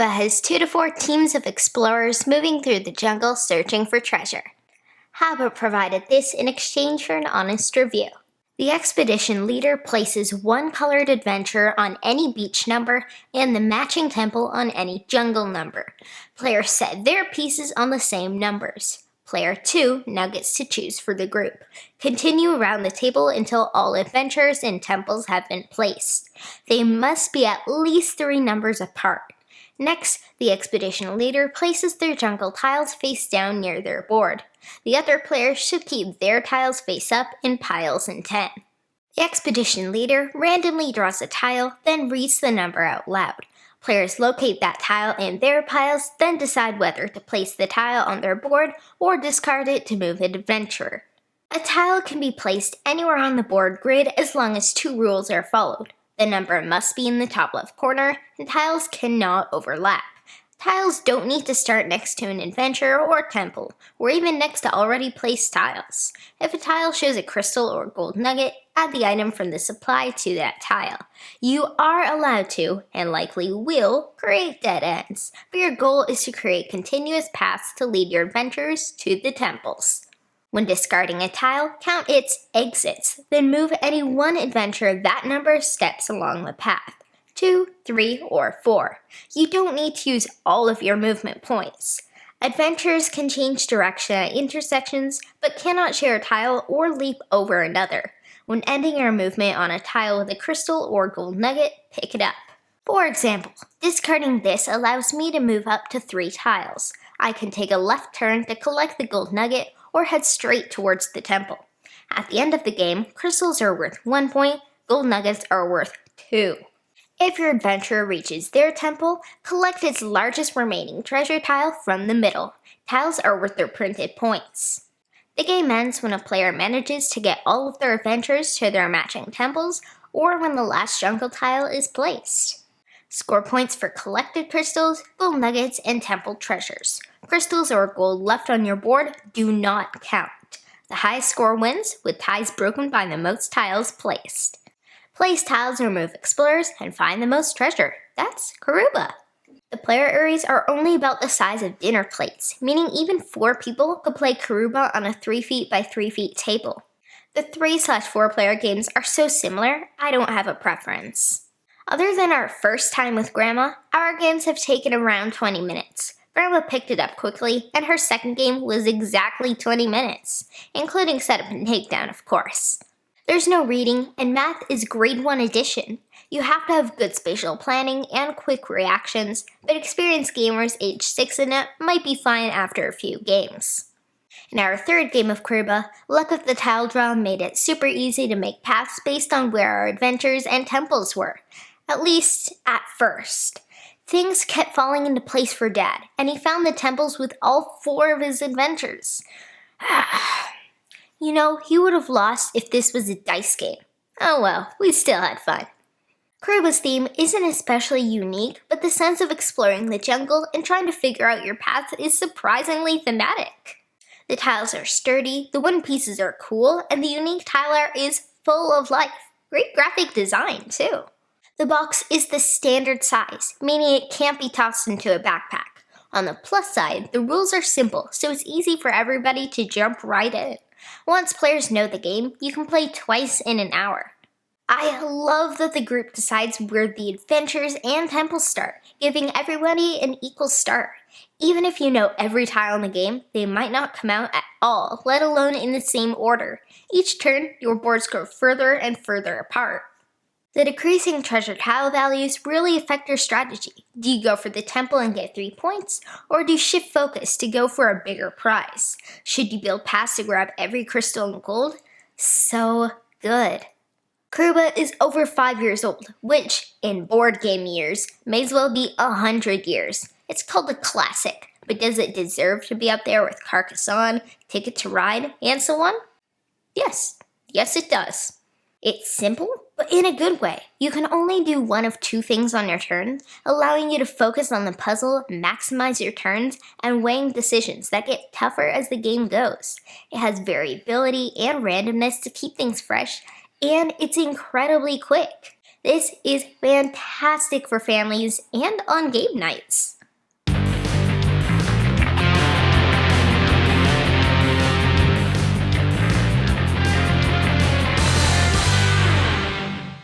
Kruba has 2 to 4 teams of explorers moving through the jungle searching for treasure. Habba provided this in exchange for an honest review. The expedition leader places one colored adventurer on any beach number and the matching temple on any jungle number. Players set their pieces on the same numbers. Player 2 now gets to choose for the group. Continue around the table until all adventurers and temples have been placed. They must be at least 3 numbers apart. Next, the expedition leader places their jungle tiles face down near their board. The other players should keep their tiles face up in piles in 10. The expedition leader randomly draws a tile, then reads the number out loud. Players locate that tile in their piles, then decide whether to place the tile on their board or discard it to move an adventurer. A tile can be placed anywhere on the board grid as long as 2 rules are followed. The number must be in the top left corner, and tiles cannot overlap. Tiles don't need to start next to an adventurer or temple, or even next to already placed tiles. If a tile shows a crystal or gold nugget, add the item from the supply to that tile. You are allowed to, and likely will, create dead ends, but your goal is to create continuous paths to lead your adventurers to the temples. When discarding a tile, count its exits, then move any one adventurer that number steps along the path. 2, 3, or 4. You don't need to use all of your movement points. Adventurers can change direction at intersections, but cannot share a tile or leap over another. When ending your movement on a tile with a crystal or gold nugget, pick it up. For example, discarding this allows me to move up to 3 tiles. I can take a left turn to collect the gold nugget or head straight towards the temple. At the end of the game, crystals are worth 1 point, gold nuggets are worth 2. If your adventurer reaches their temple, collect its largest remaining treasure tile from the middle. Tiles are worth their printed points. The game ends when a player manages to get all of their adventurers to their matching temples, or when the last jungle tile is placed. Score points for collected crystals, gold nuggets, and temple treasures. Crystals or gold left on your board do not count. The highest score wins, with ties broken by the most tiles placed. Place tiles or move explorers and find the most treasure. That's Kruba. The player areas are only about the size of dinner plates, meaning even 4 people could play Kruba on a 3 feet by 3 feet table. The 3/4 player games are so similar, I don't have a preference. Other than our first time with Grandma, our games have taken around 20 minutes. Grandma picked it up quickly, and her second game was exactly 20 minutes, including setup and takedown, of course. There's no reading, and math is grade 1 addition. You have to have good spatial planning and quick reactions, but experienced gamers aged 6 and up might be fine after a few games. In our third game of Kruba, luck with the tile draw made it super easy to make paths based on where our adventures and temples were. At least, at first. Things kept falling into place for Dad, and he found the temples with all 4 of his adventures. You know, he would have lost if this was a dice game. Oh well, we still had fun. Kruba's theme isn't especially unique, but the sense of exploring the jungle and trying to figure out your path is surprisingly thematic. The tiles are sturdy, the wooden pieces are cool, and the unique tile art is full of life. Great graphic design, too. The box is the standard size, meaning it can't be tossed into a backpack. On the plus side, the rules are simple, so it's easy for everybody to jump right in. Once players know the game, you can play twice in an hour. I love that the group decides where the adventures and temples start, giving everybody an equal start. Even if you know every tile in the game, they might not come out at all, let alone in the same order. Each turn, your boards grow further and further apart. The decreasing treasure tile values really affect your strategy. Do you go for the temple and get 3 points, or do you shift focus to go for a bigger prize? Should you build paths to grab every crystal and gold? So good. Kruba is over 5 years old, which, in board game years, may as well be 100 years. It's called a classic, but does it deserve to be up there with Carcassonne, Ticket to Ride, and so on? Yes it does. It's simple, but in a good way. You can only do one of 2 things on your turn, allowing you to focus on the puzzle, maximize your turns, and weighing decisions that get tougher as the game goes. It has variability and randomness to keep things fresh, and it's incredibly quick. This is fantastic for families and on game nights.